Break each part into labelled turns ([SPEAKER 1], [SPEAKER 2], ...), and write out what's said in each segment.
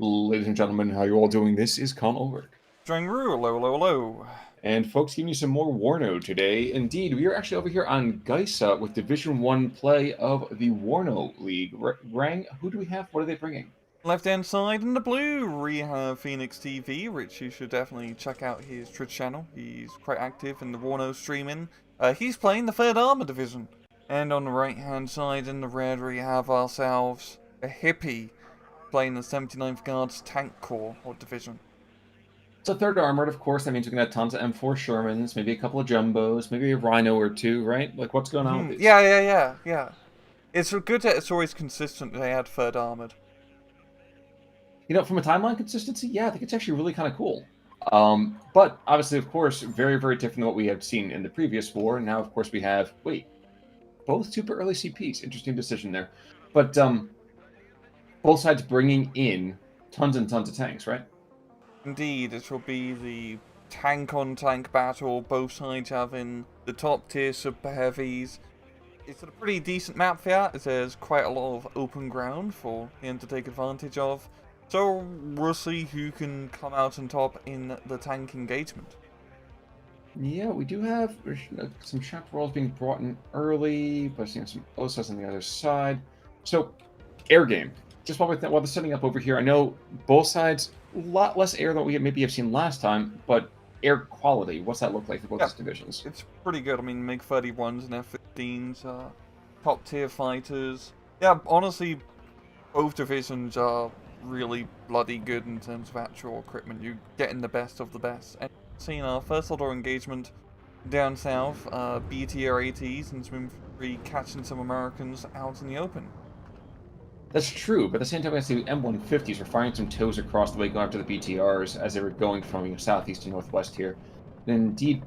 [SPEAKER 1] Ladies and gentlemen, how you all doing? This is Con Ulrich.
[SPEAKER 2] Ru, hello, hello, hello.
[SPEAKER 1] And folks, giving you some more Warno today. Indeed, we are actually over here on Geisa with Division 1 play of the Warno League. Rang, who do we have? What are they bringing?
[SPEAKER 2] Left hand side in the blue, we have Phoenix TV, which you should definitely check out his Twitch channel. He's quite active in the Warno streaming. He's playing the 3rd Armor Division. And on the right hand side in the red, we have ourselves a Hippie playing the 79th Guards Tank Corps or Division.
[SPEAKER 1] So third armored, of course, that means we're going to have tons of M4 Shermans, maybe a couple of Jumbos, maybe a Rhino or two, right? Like, what's going on with these?
[SPEAKER 2] Yeah. It's good that it's always consistent that they add 3rd Armored.
[SPEAKER 1] You know, from a timeline consistency, yeah, I think it's actually really kind of cool. But obviously, of course, very, very different than what we have seen in the previous war. Now, of course, we have, both super early CPs. Interesting decision there. But both sides bringing in tons and tons of tanks, right?
[SPEAKER 2] Indeed, it will be the tank-on-tank battle, both sides having the top tier super heavies. It's a pretty decent map for that, as there's quite a lot of open ground for him to take advantage of. So we'll see who can come out on top in the tank engagement.
[SPEAKER 1] Yeah, we do have some shock rolls being brought in early, but some OSAs on the other side. So, air game. Just while they're setting up over here, I know both sides, a lot less air than we maybe have seen last time, but air quality, what's that look like for both these divisions?
[SPEAKER 2] It's pretty good. I mean, MiG-31s and F-15s, top tier fighters. Yeah, honestly, both divisions are really bloody good in terms of actual equipment. You're getting the best of the best. And seeing our first order engagement down south, BTR-80s and some infantry catching some Americans out in the open.
[SPEAKER 1] That's true, but at the same time, I see M150s were firing some toes across the way going after the BTRs as they were going from southeast to northwest here. And indeed,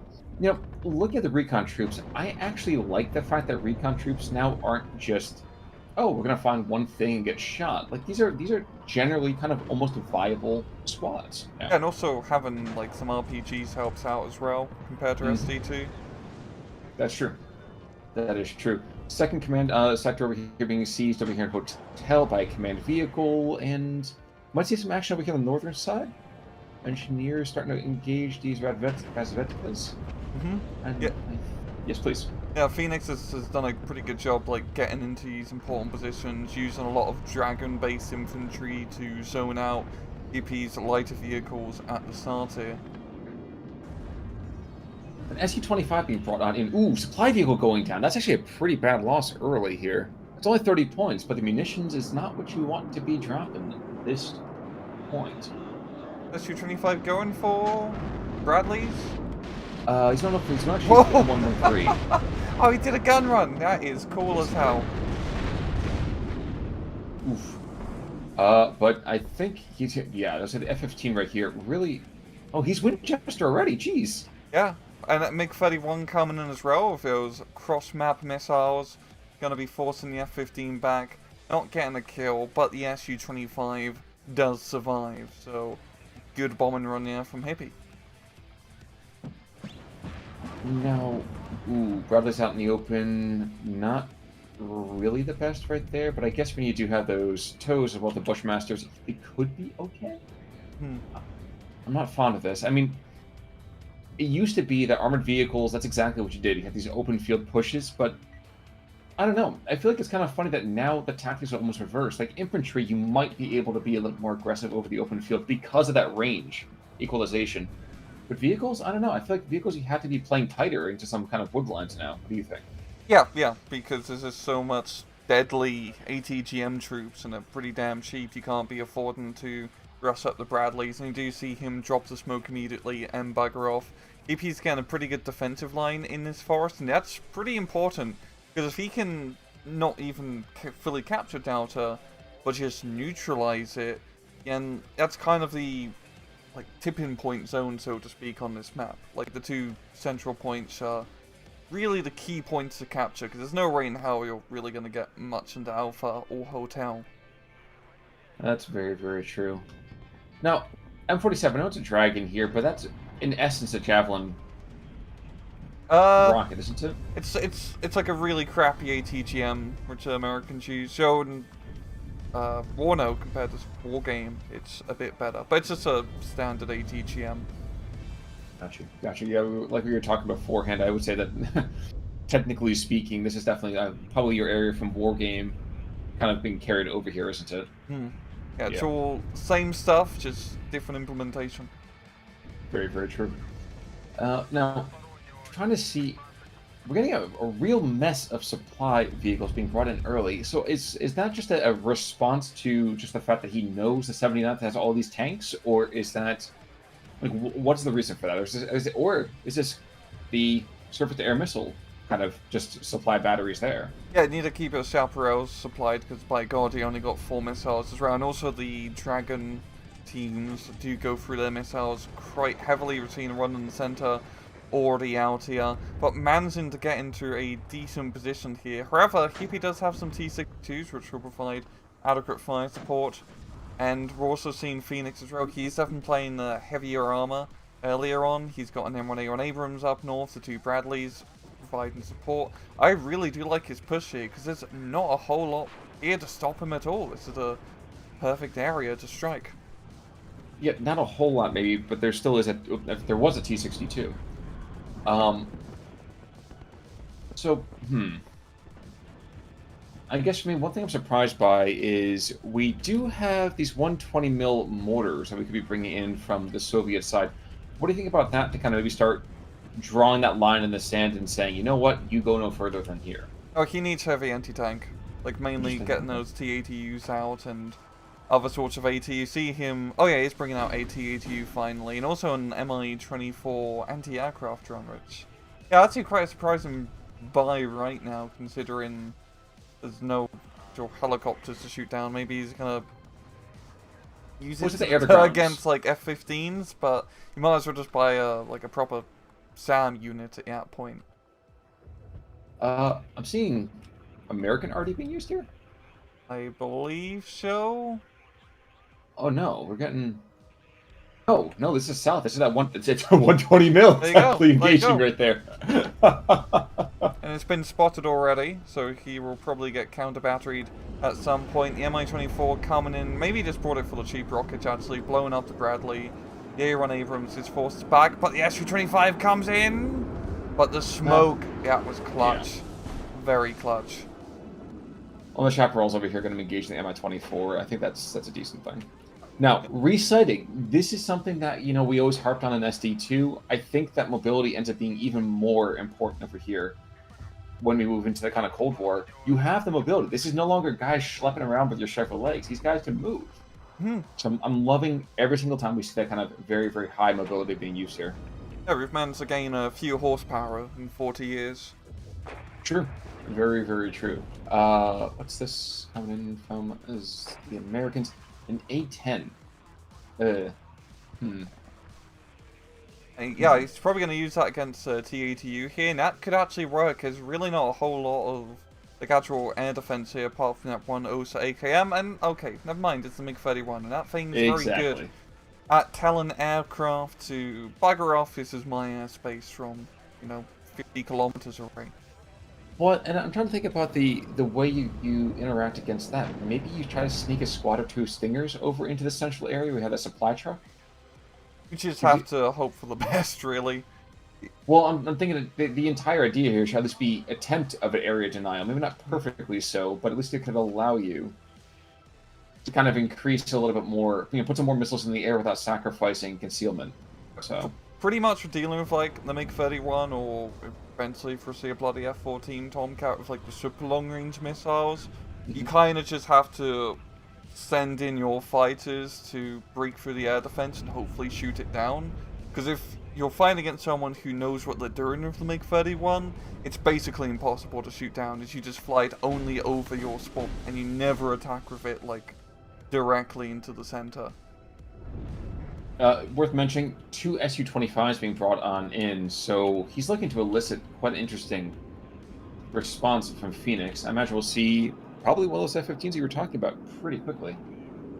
[SPEAKER 1] looking at the recon troops, I actually like the fact that recon troops now aren't just, oh, we're gonna find one thing and get shot. Like these are generally kind of almost viable squads.
[SPEAKER 2] Yeah, and also having like some RPGs helps out as well compared to SD2.
[SPEAKER 1] That's true. That is true. Second command sector over here being seized over here in Hotel by a command vehicle, and might see some action over here on the northern side. Engineers starting to engage these Razveticas.
[SPEAKER 2] Yeah.
[SPEAKER 1] Yes, please.
[SPEAKER 2] Yeah, Phoenix has done a pretty good job like getting into these important positions, using a lot of dragon-based infantry to zone out EP's lighter vehicles at the start here.
[SPEAKER 1] An SU-25 being brought on in. Ooh, supply vehicle going down. That's actually a pretty bad loss early here. It's only 30 points, but the munitions is not what you want to be dropping at this point.
[SPEAKER 2] SU-25 going for Bradley's?
[SPEAKER 1] He's not actually 113.
[SPEAKER 2] Oh, he did a gun run. That is cool as hell.
[SPEAKER 1] Oof. But I think he's, yeah, there's the F-15 right here. Really, oh, he's Winchester already. Jeez.
[SPEAKER 2] Yeah. And that MiG-31 coming in as well with those cross-map missiles. Gonna be forcing the F-15 back. Not getting a kill, but the SU-25 does survive. So, good bombing run there from Hippie.
[SPEAKER 1] Now, Bradley's out in the open. Not really the best right there, but I guess when you do have those toes of all the Bushmasters, it could be okay. I'm not fond of this. I mean, it used to be that armored vehicles, that's exactly what you did. You had these open field pushes, but I don't know. I feel like it's kind of funny that now the tactics are almost reversed. Like infantry, you might be able to be a little more aggressive over the open field because of that range equalization. But vehicles, I don't know. I feel like vehicles you have to be playing tighter into some kind of woodlines now. What do you think?
[SPEAKER 2] Yeah, because there's just so much deadly ATGM troops and they're pretty damn cheap. You can't be affording to rush up the Bradleys, and you do see him drop the smoke immediately and bugger off. EP's getting a pretty good defensive line in this forest, and that's pretty important, because if he can not even fully capture Delta, but just neutralize it, and that's kind of the tipping point zone, so to speak, on this map. Like the two central points are really the key points to capture, because there's no way in hell you're really going to get much into Alpha or Hotel.
[SPEAKER 1] That's very, very true. Now, M47, I know it's a Dragon here, but that's in essence a Javelin rocket, isn't it?
[SPEAKER 2] It's like a really crappy ATGM, which Americans use. So WARNO compared to War Game, it's a bit better. But it's just a standard ATGM.
[SPEAKER 1] Gotcha. Gotcha. Yeah, like we were talking beforehand, I would say that technically speaking, this is definitely probably your area from War Game kind of being carried over here, isn't it?
[SPEAKER 2] Hmm. Yeah, it's
[SPEAKER 1] Yeah.
[SPEAKER 2] all same stuff, just different implementation.
[SPEAKER 1] Very, very true. Now, trying to see, we're getting a real mess of supply vehicles being brought in early. So is that just a response to just the fact that he knows the 79th has all these tanks, or is that like what's the reason for that? Or is this the surface-to-air missile kind of just supply batteries there?
[SPEAKER 2] Yeah, need to keep your chaparrals supplied because by God, he only got 4 missiles as well. And also the Dragon teams do go through their missiles quite heavily. We've seen one in the center, already out here, but managing to get into a decent position here. However, Hippie does have some T-62s, which will provide adequate fire support. And we're also seeing Phoenix as well. He's definitely playing the heavier armor earlier on. He's got an M1A1 Abrams up north, the 2 Bradleys providing support. I really do like his push here, because there's not a whole lot here to stop him at all. This is a perfect area to strike.
[SPEAKER 1] Yeah, not a whole lot maybe, but there still is if there was a T-62. So, I guess, one thing I'm surprised by is we do have these 120 mil mortars that we could be bringing in from the Soviet side. What do you think about that to kind of maybe start drawing that line in the sand and saying, you know what, you go no further than here?
[SPEAKER 2] Oh, he needs heavy anti-tank. Like, mainly getting those T-ATUs out and other sorts of AT. You see him... Oh yeah, he's bringing out a T-ATU finally. And also an Mi-24 anti-aircraft drone, which... Yeah, actually quite a surprising buy right now, considering there's no helicopters to shoot down. Maybe he's gonna use it against like F-15s, but you might as well just buy a proper SAM unit at that point.
[SPEAKER 1] I'm seeing American already being used here?
[SPEAKER 2] I believe so.
[SPEAKER 1] Oh no, we're getting... Oh, no, this is south. This is that one. It's 120 mil.
[SPEAKER 2] There you go.
[SPEAKER 1] Exactly engaging right there.
[SPEAKER 2] And it's been spotted already, so he will probably get counter-batteried at some point. The Mi-24 coming in, maybe just brought it for the cheap rockets actually, blowing up the Bradley. The A1 Abrams is forced back, but the Su-25 comes in. But the smoke, was clutch. Yeah. Very clutch.
[SPEAKER 1] Well, the chaparrals over here are going to be engaged in the Mi-24. I think that's a decent thing. Now, resighting. This is something that, we always harped on in SD2. I think that mobility ends up being even more important over here when we move into the kind of Cold War. You have the mobility. This is no longer guys schlepping around with your Chevrolet legs. These guys can move. So I'm loving every single time we see that kind of very, very high mobility being used here.
[SPEAKER 2] Yeah, we've managed to gain a few horsepower in 40 years.
[SPEAKER 1] True. Very, very true. What's this coming in from? Is the Americans an A10?
[SPEAKER 2] Yeah, he's probably going to use that against T-ATU here, and that could actually work. There's really not a whole lot of actual air defense here, apart from that one OSA AKM, and okay, never mind, it's the MiG-31, and that thing's very good at telling aircraft to bugger off. This is my airspace from, 50 kilometers away.
[SPEAKER 1] Well, and I'm trying to think about the way you interact against that. Maybe you try to sneak a squad or 2 Stingers over into the central area. We have a supply truck.
[SPEAKER 2] You just have to hope for the best, really.
[SPEAKER 1] Well, I'm thinking that the entire idea here should at least be attempt of an area denial. Maybe not perfectly so, but at least it could allow you to kind of increase a little bit more, put some more missiles in the air without sacrificing concealment. So
[SPEAKER 2] pretty much we're dealing with like the MiG-31 or eventually foresee a bloody F-14 Tomcat with like the super long-range missiles. You kind of just have to send in your fighters to break through the air defense and hopefully shoot it down. Because if you're fighting against someone who knows what they're doing with the MiG-31, it's basically impossible to shoot down, as you just fly it only over your spot and you never attack with it like directly into the center.
[SPEAKER 1] Worth mentioning, 2 Su-25s being brought on in, so he's looking to elicit quite an interesting response from Phoenix. I imagine we'll see probably one of those F-15s you were talking about pretty quickly.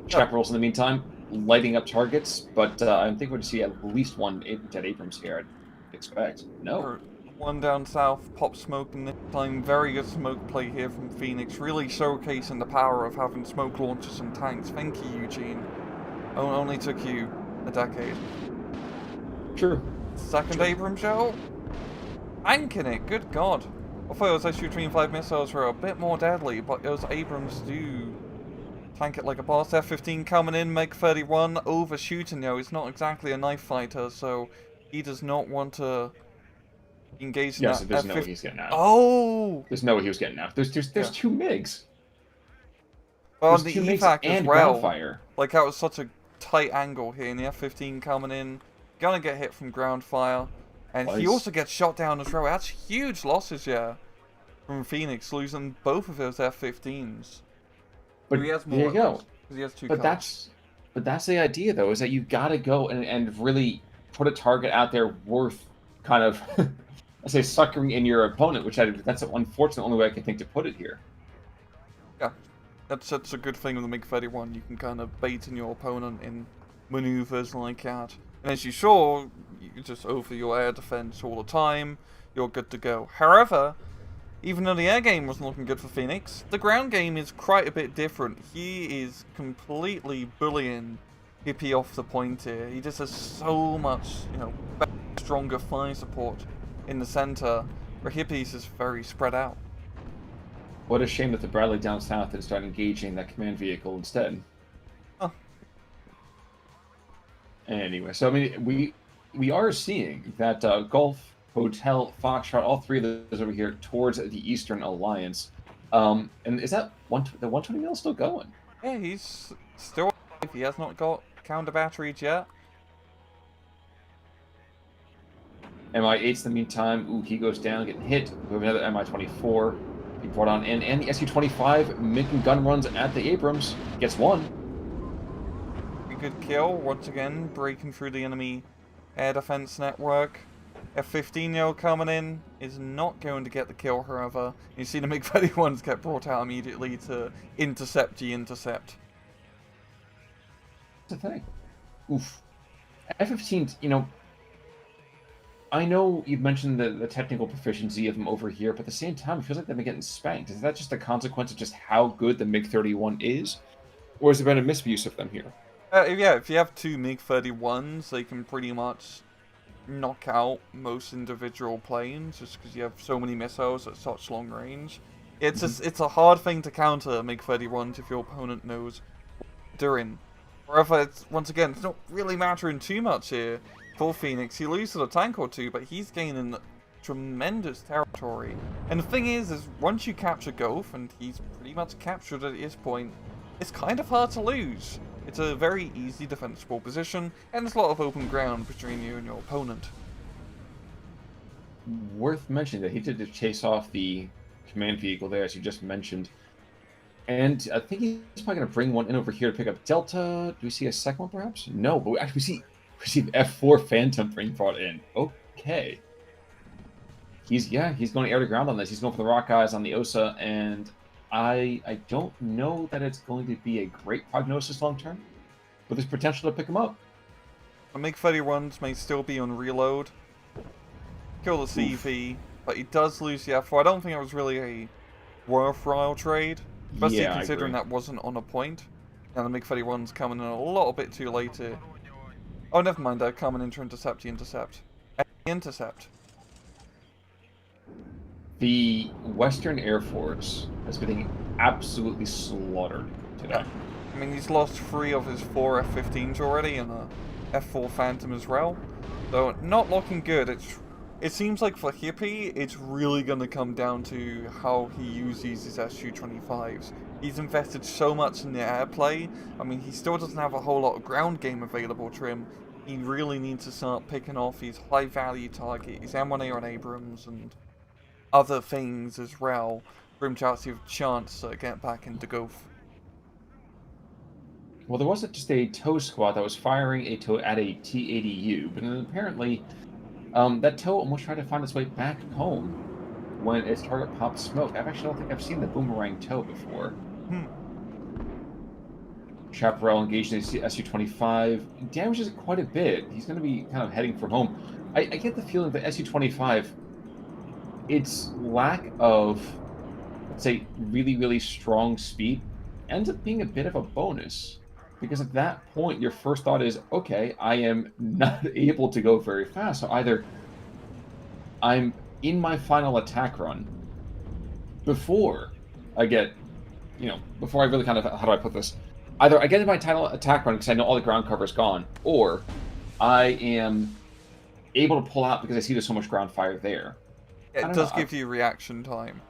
[SPEAKER 1] Chaparrals in the meantime, lighting up targets, but I think we're going to see at least one Jet Abrams here, I'd expect. No.
[SPEAKER 2] One down south, pop smoke, and this time very good smoke play here from Phoenix, really showcasing the power of having smoke launchers and tanks. Thank you, Eugene. Only took you a decade.
[SPEAKER 1] True.
[SPEAKER 2] Second Abrams shell? Tanking it, good god. I thought those SU-25 missiles were a bit more deadly, but those Abrams do tank it like a boss. F-15 coming in, MiG-31 overshooting though. He's not exactly a knife fighter, so he does not want to engage in
[SPEAKER 1] Yeah,
[SPEAKER 2] that.
[SPEAKER 1] so there's no way he's getting out.
[SPEAKER 2] Oh!
[SPEAKER 1] There's no way he was getting out. There's two MiGs.
[SPEAKER 2] Well,
[SPEAKER 1] There's
[SPEAKER 2] the
[SPEAKER 1] two MiGs
[SPEAKER 2] evac as
[SPEAKER 1] and
[SPEAKER 2] well.
[SPEAKER 1] ground fire.
[SPEAKER 2] Like, that was such a tight angle here, and the F-15 coming in. Gonna get hit from ground fire. And he also gets shot down as well. That's huge losses, yeah, from Phoenix, losing both of those F-15s.
[SPEAKER 1] But
[SPEAKER 2] he has more
[SPEAKER 1] there you go.
[SPEAKER 2] Because he has two
[SPEAKER 1] But
[SPEAKER 2] cars.
[SPEAKER 1] that's the idea, though, is that you gotta go and really put a target out there worth kind of, I say, suckering in your opponent, that's unfortunately the only way I can think to put it here.
[SPEAKER 2] Yeah, that's a good thing with the MiG-31. You can kind of bait in your opponent in maneuvers like that. And as you saw, you just over your air defense all the time, you're good to go. However, even though the air game wasn't looking good for Phoenix, the ground game is quite a bit different. He is completely bullying Hippie off the point here. He just has so much, better, stronger fire support in the center, where Hippie's is very spread out.
[SPEAKER 1] What a shame that the Bradley down south didn't start engaging that command vehicle instead.
[SPEAKER 2] Huh.
[SPEAKER 1] Anyway, so I mean, we are seeing that Gulf, Hotel, Foxtrot, all three of those over here towards the Eastern Alliance. And is that the 120 mil still going?
[SPEAKER 2] Yeah, he's still alive. He has not got counter batteries yet.
[SPEAKER 1] MI-8's in the meantime. Ooh, he goes down, getting hit. We have another MI-24. He brought on in, and the SU-25 making gun runs at the Abrams. Gets one.
[SPEAKER 2] A good kill, once again, breaking through the enemy air defense network. F-15 coming in is not going to get the kill, however. You see the MiG-31s get brought out immediately to intercept the intercept.
[SPEAKER 1] That's the thing. Oof. F-15, I know you've mentioned the technical proficiency of them over here, but at the same time, it feels like they've been getting spanked. Is that just a consequence of just how good the MiG-31 is? Or has there been a misuse of them here?
[SPEAKER 2] Yeah, if you have two MiG-31s, they can pretty much knock out most individual planes, just because you have so many missiles at such long range. It's it's a hard thing to counter MiG-31s if your opponent knows what they're doing. However, once again, it's not really mattering too much here for Phoenix. He loses a tank or two, but he's gaining tremendous territory. And the thing is once you capture Gulf, and he's pretty much captured at this point, it's kind of hard to lose. It's a very easy defensible position, and there's a lot of open ground between you and your opponent.
[SPEAKER 1] Worth mentioning that he did chase off the command vehicle there, as you just mentioned. And I think he's probably going to bring one in over here to pick up Delta. Do we see a second one, perhaps? No, but we see the F4 Phantom being brought in. Okay. He's going air to ground on this. He's going for the rock eyes on the OSA, and I don't know that it's going to be a great prognosis long term, but there's potential to pick him up.
[SPEAKER 2] The MiG-31s may still be on reload. Kill the CV, but he does lose the F4. I don't think it was really a worthwhile trade, especially considering that wasn't on a point. And the MiG-31's coming in a little bit too late here. Oh, never mind, they're coming in to intercept the intercept. Intercept.
[SPEAKER 1] The Western Air Force has been getting absolutely slaughtered today.
[SPEAKER 2] Yeah. I mean, he's lost 3 of his 4 F-15s already, and a F4 Phantom as well. So, not looking good. It seems like for Hippie, it's really going to come down to how he uses his SU-25s. He's invested so much in the airplay. I mean, he still doesn't have a whole lot of ground game available to him. He really needs to start picking off his high-value target, his M1A1 Abrams, and other things as well, for him to actually have a chance to get back into Gulf.
[SPEAKER 1] Well, there wasn't just a tow squad that was firing a tow at a T-80U, but then apparently that tow almost tried to find its way back home when its target popped smoke. I actually don't think I've seen the boomerang tow before. Chaparral engaged in the SU-25. Damages it quite a bit. He's going to be kind of heading for home. I get the feeling that SU-25 its lack of, let's say, really, really strong speed ends up being a bit of a bonus. Because at that point, your first thought is, okay, I am not able to go very fast. So either I'm in my final attack run before I get, before I really kind of, how do I put this? Either I get in my final attack run because I know all the ground cover is gone, or I am able to pull out because I see there's so much ground fire there. I
[SPEAKER 2] It
[SPEAKER 1] don't know.
[SPEAKER 2] does give you reaction time.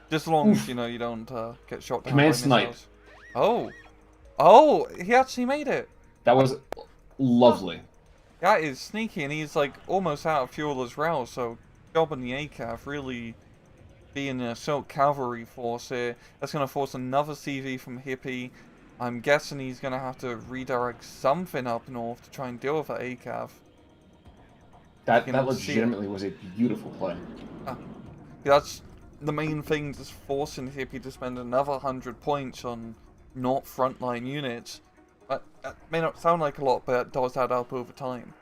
[SPEAKER 2] Just as long as,
[SPEAKER 1] Oof.
[SPEAKER 2] you know, you don't get shot down
[SPEAKER 1] Command
[SPEAKER 2] by
[SPEAKER 1] snipe.
[SPEAKER 2] missiles. Oh! Oh! He actually made it!
[SPEAKER 1] That was
[SPEAKER 2] Huh.
[SPEAKER 1] lovely.
[SPEAKER 2] That is sneaky, and he's, like, almost out of fuel as well, so job on the ACAF, really being an assault cavalry force here. That's going to force another CV from Hippie. I'm guessing he's going to have to redirect something up north to try and deal with the ACAF. You
[SPEAKER 1] That
[SPEAKER 2] can see it.
[SPEAKER 1] legitimately was a beautiful play.
[SPEAKER 2] That's the main thing, just forcing Hippie to spend another 100 points on not frontline units. But that may not sound like a lot, but it does add up over time.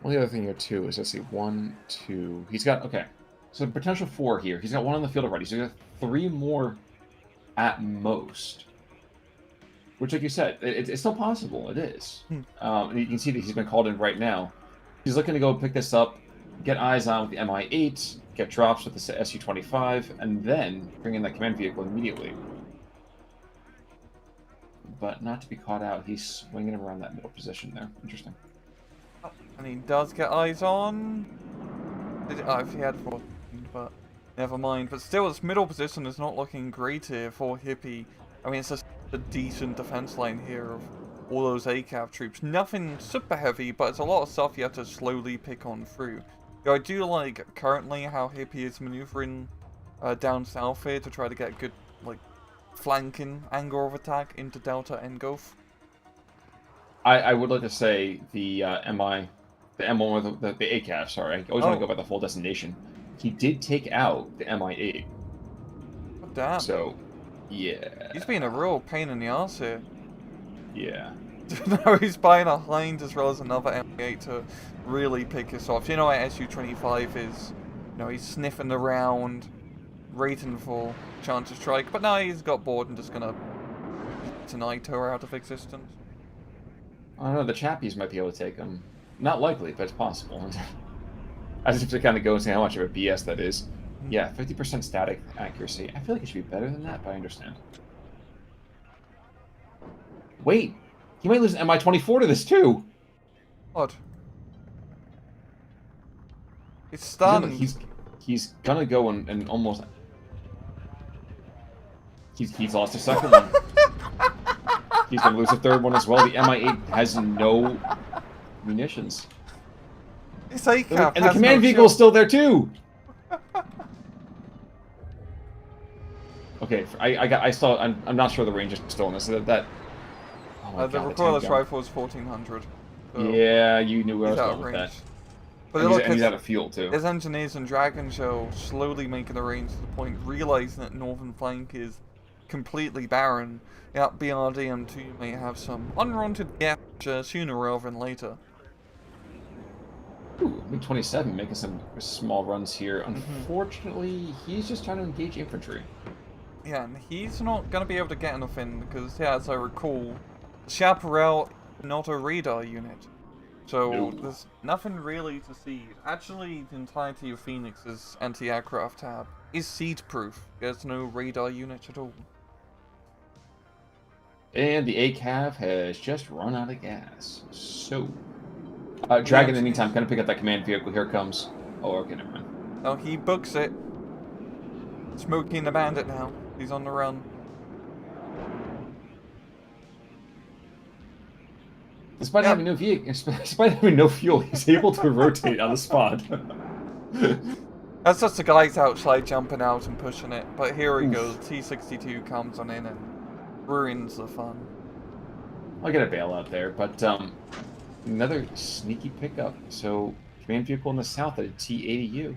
[SPEAKER 1] Well, the other thing here, too, is, let's see, 1, 2... He's got, okay, so potential 4 here. He's got 1 on the field already, so he's got 3 more at most. Which, like you said, it's still possible. It is. And you can see that he's been called in right now. He's looking to go pick this up, get eyes on with the MI-8, get drops with the Su-25, and then bring in that command vehicle immediately. But not to be caught out. He's swinging around that middle position there. Interesting.
[SPEAKER 2] And he does get eyes on. If he had 14, but never mind. But still, his middle position is not looking great here for Hippie. I mean, it's just a decent defense line here of all those ACAV troops. Nothing super heavy, but it's a lot of stuff you have to slowly pick on through. I do like currently how Hippie is maneuvering down south here to try to get a good like flanking angle of attack into Delta and Gulf.
[SPEAKER 1] I would like to say the the M1 with the ACAF, sorry. I always want to go by the full designation. He did take out the MI8.
[SPEAKER 2] Oh, damn.
[SPEAKER 1] So, yeah.
[SPEAKER 2] He's being a real pain in the ass here.
[SPEAKER 1] Yeah.
[SPEAKER 2] Now he's buying a Hind as well as another M8 to really pick us off. You know what Su-25 is? You know, he's sniffing around, waiting for chance to strike. But now he's got bored and just gonna tonight her out of existence.
[SPEAKER 1] I don't know, the chappies might be able to take him. Not likely, but it's possible. I just have to kind of go and say how much of a BS that is. Yeah, 50% static accuracy. I feel like it should be better than that, but I understand. Wait! He might lose an MI-24 to this, too!
[SPEAKER 2] Odd. It's stunned.
[SPEAKER 1] He's gonna go and almost... He's lost a second one. He's gonna lose a third one as well. The MI-8 has no munitions.
[SPEAKER 2] This ACAF
[SPEAKER 1] and the command vehicle is still there too. Okay, I'm not sure the range is still in this. That. Oh my
[SPEAKER 2] the
[SPEAKER 1] God,
[SPEAKER 2] recoilless rifle is 1400. So
[SPEAKER 1] yeah, you knew where I was
[SPEAKER 2] out
[SPEAKER 1] going
[SPEAKER 2] of
[SPEAKER 1] with
[SPEAKER 2] range.
[SPEAKER 1] that.
[SPEAKER 2] But
[SPEAKER 1] And he's out of fuel too.
[SPEAKER 2] His engineers and Dragon Show slowly making the range to the point, realizing that northern flank is completely barren. Yeah, BRD M2 may have some unwanted capture sooner rather than later.
[SPEAKER 1] Ooh, MiG-27 making some small runs here. Unfortunately, he's just trying to engage infantry.
[SPEAKER 2] Yeah, and he's not going to be able to get anything because, yeah, as I recall, Chaparral is not a radar unit. So there's nothing really to see. Actually, the entirety of Phoenix's anti-aircraft tab is siege-proof. There's no radar unit at all.
[SPEAKER 1] And the ACAV has just run out of gas. So, Dragon, in the meantime, gonna pick up that command vehicle. Here it comes. Oh, okay, never mind.
[SPEAKER 2] Oh, he books it. Smoking the Bandit now. He's on the run.
[SPEAKER 1] Despite having no vehicle, despite having no fuel, he's able to rotate on the spot.
[SPEAKER 2] That's just the guys outside jumping out and pushing it. But here he goes. T-62 comes on in and ruins the fun.
[SPEAKER 1] I'll get a bailout there, but another sneaky pickup. So, command vehicle in the south at a T-80U.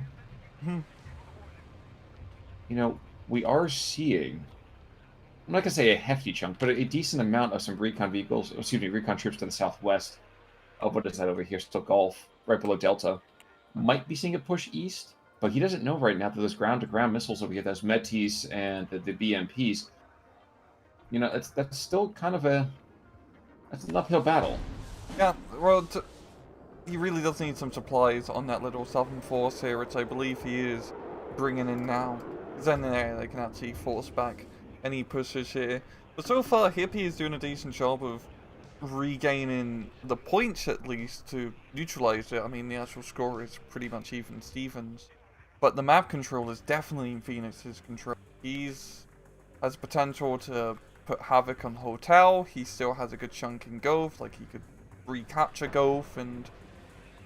[SPEAKER 1] You know, we are seeing, I'm not going to say a hefty chunk, but a decent amount of some recon vehicles, excuse me, recon troops to the southwest of what is that over here, still Gulf, right below Delta. Might be seeing a push east, But he doesn't know right now that those ground-to-ground missiles over here, those Metis and the BMPs, that's still kind of that's an uphill battle.
[SPEAKER 2] Yeah, well, he really does need some supplies on that little southern force here, which I believe he is bringing in now. Because then they can actually force back any pushes here. But so far, Hippie is doing a decent job of regaining the points at least to neutralize it. I mean, the actual score is pretty much even Stevens. But the map control is definitely in Phoenix's control. He's has potential to put havoc on Hotel. He still has a good chunk in Gulf, like he could recapture Gulf and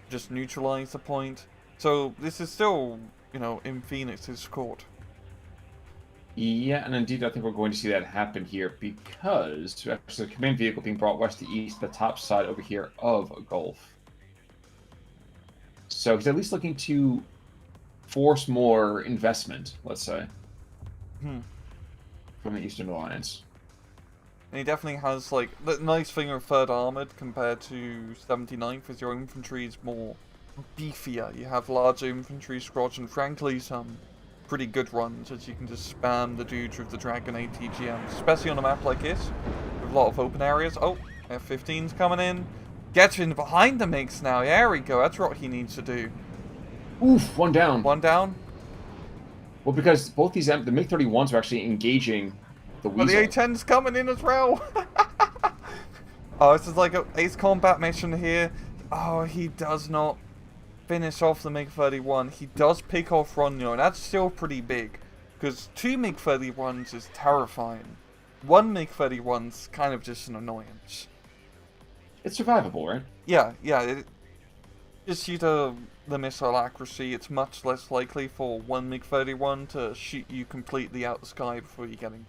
[SPEAKER 2] just neutralize the point. So this is still, in Phoenix's court.
[SPEAKER 1] Yeah, and indeed, I think we're going to see that happen here because actually the command vehicle being brought west to east, the top side over here of Gulf. So he's at least looking to force more investment, let's say, from the Eastern Alliance.
[SPEAKER 2] And he definitely has, like, the nice thing with 3rd Armoured compared to 79th is your infantry is more beefier. You have larger infantry squads and frankly some pretty good runs as you can just spam the dudes with the Dragon ATGMs, especially on a map like this with a lot of open areas. Oh, F-15's coming in. Gets in behind the MiGs now. There we go. That's what he needs to do.
[SPEAKER 1] Oof, one down.
[SPEAKER 2] One down?
[SPEAKER 1] Well, because both the MiG-31s are actually engaging the Weasel.
[SPEAKER 2] But the A-10's coming in as well. Oh, this is like an Ace Combat mission here. Oh, he does not finish off the MiG-31. He does pick off WARNO, and that's still pretty big. Because 2 MiG-31s is terrifying. 1 MiG-31's kind of just an annoyance.
[SPEAKER 1] It's survivable, right?
[SPEAKER 2] Yeah. Just due to the missile accuracy, it's much less likely for 1 MiG-31 to shoot you completely out the sky before you get him.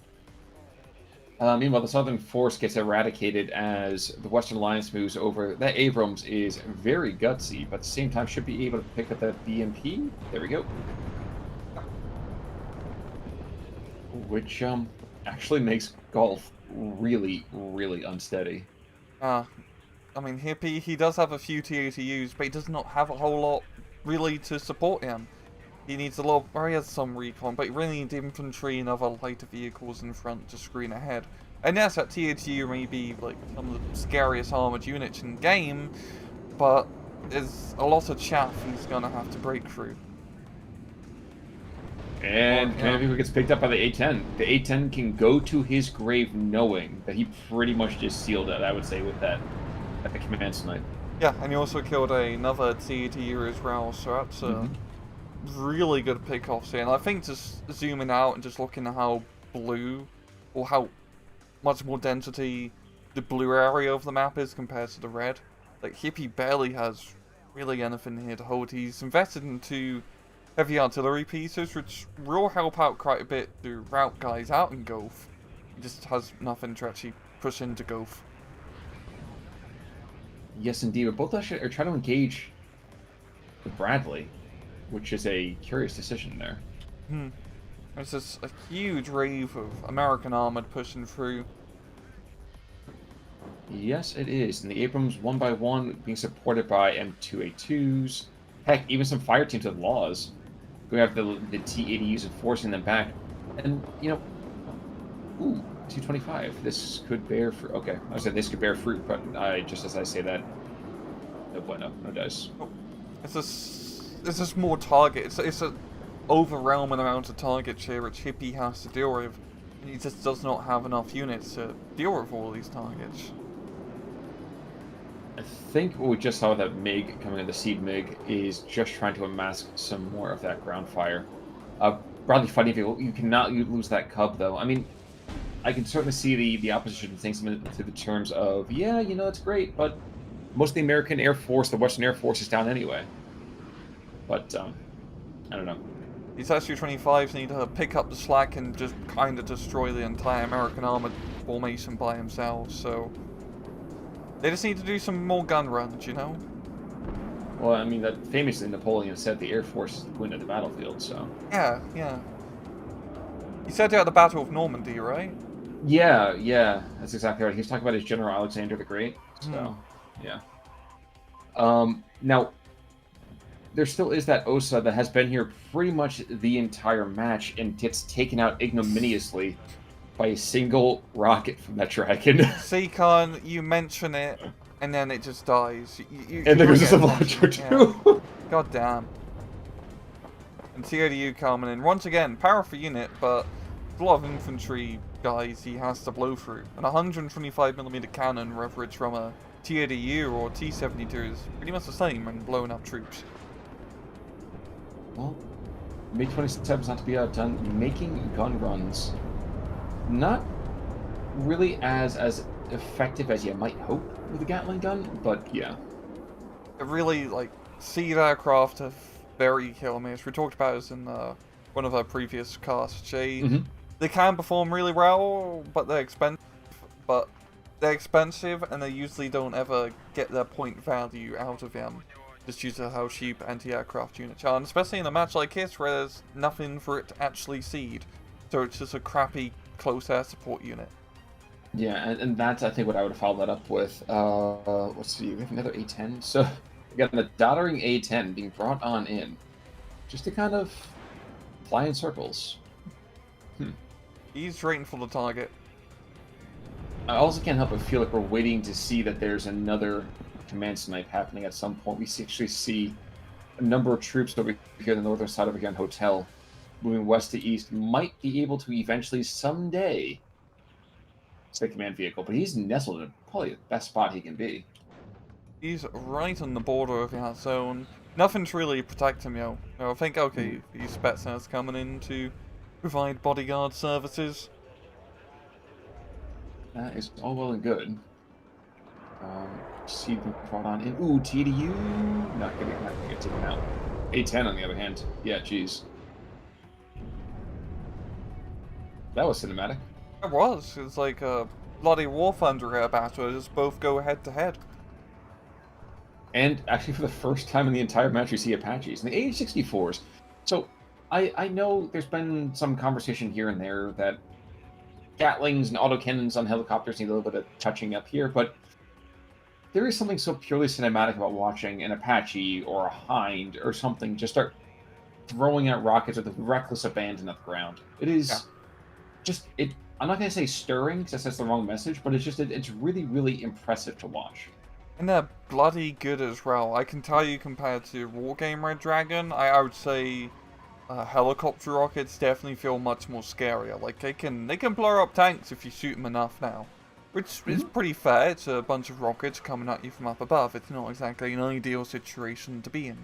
[SPEAKER 1] Meanwhile, the Southern Force gets eradicated as the Western Alliance moves over. That Abrams is very gutsy, but at the same time should be able to pick up that BMP. There we go. Which actually makes Gulf really, really unsteady.
[SPEAKER 2] I mean, Hippie, he does have a few TATUs, but he does not have a whole lot really to support him. He needs a lot, or he has some recon, but he really needs infantry and other lighter vehicles in front to screen ahead. And yes, that TATU may be like some of the scariest armoured units in game, but there's a lot of chaff he's going to have to break through.
[SPEAKER 1] And Command Vehicle gets picked up by the A-10. The A-10 can go to his grave knowing that he pretty much just sealed it, I would say, with that at the command snipe.
[SPEAKER 2] Yeah, and he also killed another TATU as well, so that's really good pickoffs here. And I think just zooming out and just looking at how blue, or how much more density the blue area of the map is compared to the red. Like, Hippie barely has really anything here to hold. He's invested into heavy artillery pieces, which will help out quite a bit to route guys out in Gulf. He just has nothing to actually push into Gulf.
[SPEAKER 1] Yes, indeed. But both actually are trying to engage with Bradley, which is a curious decision there.
[SPEAKER 2] There's just a huge wave of American armored pushing through.
[SPEAKER 1] Yes, it is. And the Abrams, one by one, being supported by M2A2s. Heck, even some fire teams with laws. We have the T-80Us enforcing them back. And, ooh, 225. This could bear fruit. Okay, I said this could bear fruit, but just as I say that, no bueno, no dice.
[SPEAKER 2] Oh, it's just more target. It's a overwhelming amount of targets here which Hippie has to deal with. He just does not have enough units to deal with all these targets.
[SPEAKER 1] I think what we just saw with that MiG coming in, the Seed MiG, is just trying to amass some more of that ground fire. Broadly fighting vehicle, you cannot lose that Cub, though. I mean, I can certainly see the opposition saying something to the terms of, yeah, it's great, but most of the American Air Force, the Western Air Force, is down anyway. But, I don't know.
[SPEAKER 2] These SU-25s need to pick up the slack and just kind of destroy the entire American armored formation by themselves, so they just need to do some more gun runs,
[SPEAKER 1] Well, I mean, that famously Napoleon said the Air Force is the point of the battlefield, so...
[SPEAKER 2] Yeah. He said it at the Battle of Normandy, right?
[SPEAKER 1] Yeah, that's exactly right. He was talking about his General Alexander the Great, so, yeah. Now, there still is that OSA that has been here pretty much the entire match and gets taken out ignominiously by a single rocket from that dragon.
[SPEAKER 2] See, Khan, you mention it, and then it just dies.
[SPEAKER 1] And there
[SPEAKER 2] don't
[SPEAKER 1] goes
[SPEAKER 2] get
[SPEAKER 1] a
[SPEAKER 2] attention.
[SPEAKER 1] launcher too.
[SPEAKER 2] God damn. And TODU coming in. Once again, powerful unit, but a lot of infantry guys he has to blow through. An 125mm cannon, whether it's from a TODU or T-72, is pretty much the same when blowing up troops.
[SPEAKER 1] Well, MiG-27's not to be outdone, making gun runs. Not really as effective as you might hope with a Gatling gun, but yeah.
[SPEAKER 2] It really, like, sea aircraft are very hit or miss. We talked about this in one of our previous casts. They can perform really well, but they're expensive. And they usually don't ever get their point value out of them, just due to how cheap anti-aircraft units are. And especially in a match like this, where there's nothing for it to actually seed, so it's just a crappy close air support unit.
[SPEAKER 1] Yeah, and that's, I think, what I would follow that up with. Let's see, we have another A-10. So, we got the doddering A-10 being brought on in, just to kind of fly in circles.
[SPEAKER 2] He's waiting for the target.
[SPEAKER 1] I also can't help but feel like we're waiting to see that there's another command snipe happening at some point. We actually see a number of troops over here on the northern side of again Hotel, moving west to east, might be able to eventually someday say command vehicle, but he's nestled in probably the best spot he can be.
[SPEAKER 2] He's right on the border of that zone. Nothing's really protecting him, I think, okay, these Spetsnaz coming in to provide bodyguard services.
[SPEAKER 1] That is all well and good. See them brought on in. Ooh, TDU. Not gonna get taken out. A-10 on the other hand. Yeah, jeez. That was cinematic.
[SPEAKER 2] It was. It's like a bloody War Thunder air battle. Just both go head to head.
[SPEAKER 1] And actually, for the first time in the entire match, you see Apaches and the AH-64s. So, I know there's been some conversation here and there that Gatlings and autocannons on helicopters need a little bit of touching up here, but there is something so purely cinematic about watching an Apache or a Hind or something just start throwing out rockets with reckless abandon at the ground. It is just it. I'm not going to say stirring, because that's the wrong message, but it's really, really impressive to watch.
[SPEAKER 2] And they're bloody good as well. I can tell you, compared to Wargame Red Dragon, I would say helicopter rockets definitely feel much more scarier. Like, they can blow up tanks if you shoot them enough now. Which is pretty fair. It's a bunch of rockets coming at you from up above. It's not exactly an ideal situation to be in.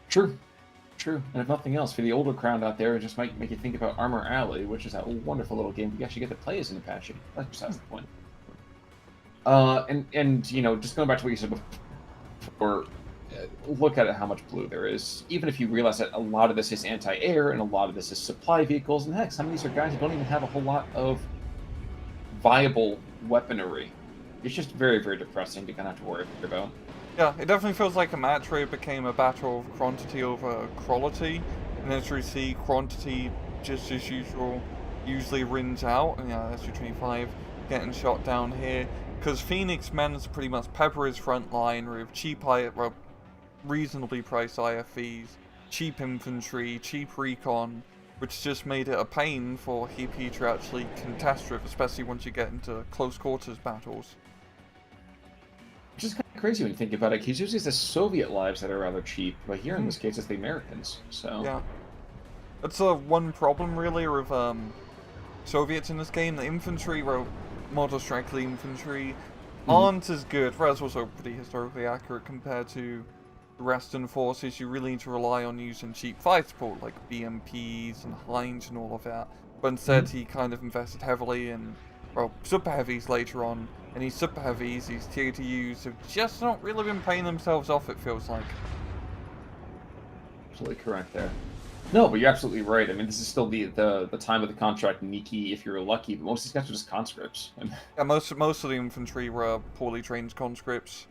[SPEAKER 1] True. True. And if nothing else, for the older crowd out there, it just might make you think about Armor Alley, which is that wonderful little game you actually get to play as an Apache. That's besides the point. And you know, just going back to what you said before, look at how much blue there is. Even if you realize that a lot of this is anti-air and a lot of this is supply vehicles, and heck, some of these are guys who don't even have a whole lot of viable weaponry. It's just very, very depressing to kind of have to worry about.
[SPEAKER 2] Yeah, it definitely feels like a match where it became a battle of quantity over quality, and as we see, quantity, just as usual, usually wins out. And yeah, SU-25 getting shot down here, because Phoenix managed to pretty much pepper his front line with cheap, well, reasonably priced IFVs, cheap infantry, cheap recon, which just made it a pain for Hippie to actually contest with, especially once you get into close quarters battles.
[SPEAKER 1] Which is kind of crazy when you think about it, because usually it's the Soviet lives that are rather cheap, but here in this case it's the Americans, so...
[SPEAKER 2] Yeah. That's one problem, really, with Soviets in this game. The infantry, well, Model Strike infantry, aren't as good, whereas also pretty historically accurate compared to the Western forces. You really need to rely on using cheap flight support, like BMPs and Hinds and all of that. But instead, he kind of invested heavily in, well, super heavies later on. And these super heavies, these TOTUs, have just not really been paying themselves off, it feels like.
[SPEAKER 1] Absolutely correct there. No, but you're absolutely right. I mean, this is still the time of the contract Nikki, if you're lucky, but most of these guys are just conscripts.
[SPEAKER 2] Yeah, most of the infantry were poorly trained conscripts.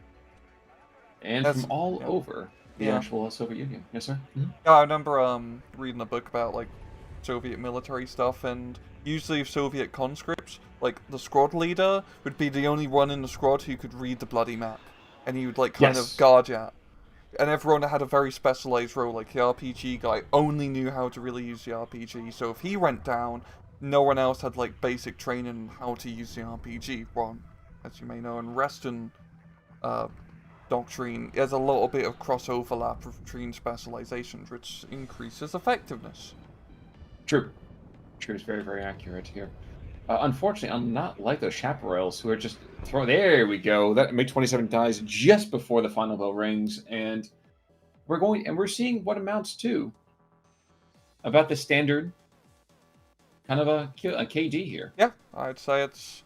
[SPEAKER 1] And from all over the actual Soviet Union. Yes, sir?
[SPEAKER 2] Yeah, I remember reading a book about, like, Soviet military stuff, and usually Soviet conscripts, like, the squad leader would be the only one in the squad who could read the bloody map. And he would, like, kind of guard you. and everyone had a very specialized role. Like the RPG guy only knew how to really use the RPG, so if he went down, no one else had like basic training on how to use the RPG. Well, as you may know, in Western doctrine, there's a little bit of cross overlap between specializations, which increases effectiveness.
[SPEAKER 1] True. True is very, very accurate here. Unfortunately, I'm not like those chaparrals who are just throw. There we go. That MiG-27 dies just before the final bell rings, and we're seeing what amounts to about the standard kind of a KD here.
[SPEAKER 2] Yeah, I'd say it's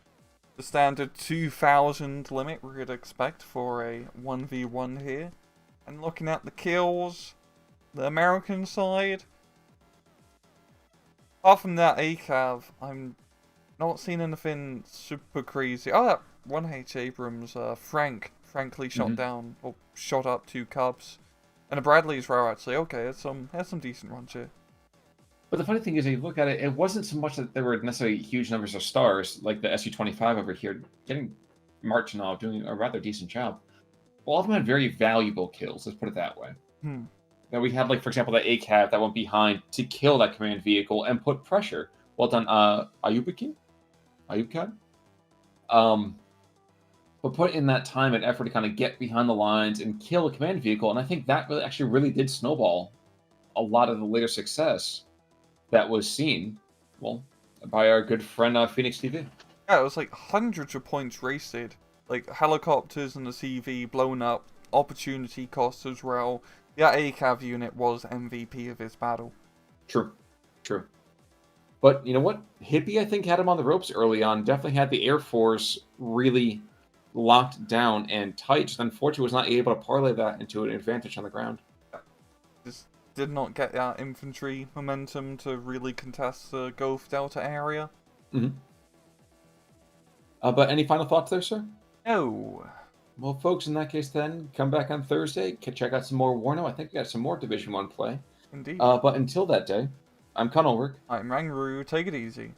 [SPEAKER 2] the standard 2,000 limit we'd expect for a 1v1 here. And looking at the kills, the American side, apart from that ACAV, I'm not seeing anything super crazy. Oh, that 1H Abrams, frankly shot down, or shot up 2 Cubs. And a Bradley's rare, actually. Okay, there's some decent runs here.
[SPEAKER 1] But the funny thing is, if you look at it, it wasn't so much that there were necessarily huge numbers of stars, like the SU-25 over here, getting Marchinov doing a rather decent job. All of them had very valuable kills, let's put it that way. Now we had, like, for example, the ACAV that went behind to kill that command vehicle and put pressure. Well done, Ayubkin? Ayubkan? But put in that time and effort to kind of get behind the lines and kill a command vehicle, and I think that really did snowball a lot of the later success that was seen, well, by our good friend Phoenix TV.
[SPEAKER 2] Yeah, it was like hundreds of points wasted. Like helicopters and the CV blown up, opportunity cost as well. That ACAV unit was MVP of this battle.
[SPEAKER 1] True. But you know what? Hippie, I think, had him on the ropes early on. Definitely had the Air Force really locked down and tight. Just unfortunately was not able to parlay that into an advantage on the ground.
[SPEAKER 2] Just did not get that infantry momentum to really contest the Gulf Delta area.
[SPEAKER 1] But any final thoughts there, sir?
[SPEAKER 2] No.
[SPEAKER 1] Well, folks, in that case, then, come back on Thursday, check out some more WARNO. I think we got some more Division 1 play.
[SPEAKER 2] Indeed.
[SPEAKER 1] But until that day, I'm Conn Ulrich.
[SPEAKER 2] I'm Rangru. Take it easy.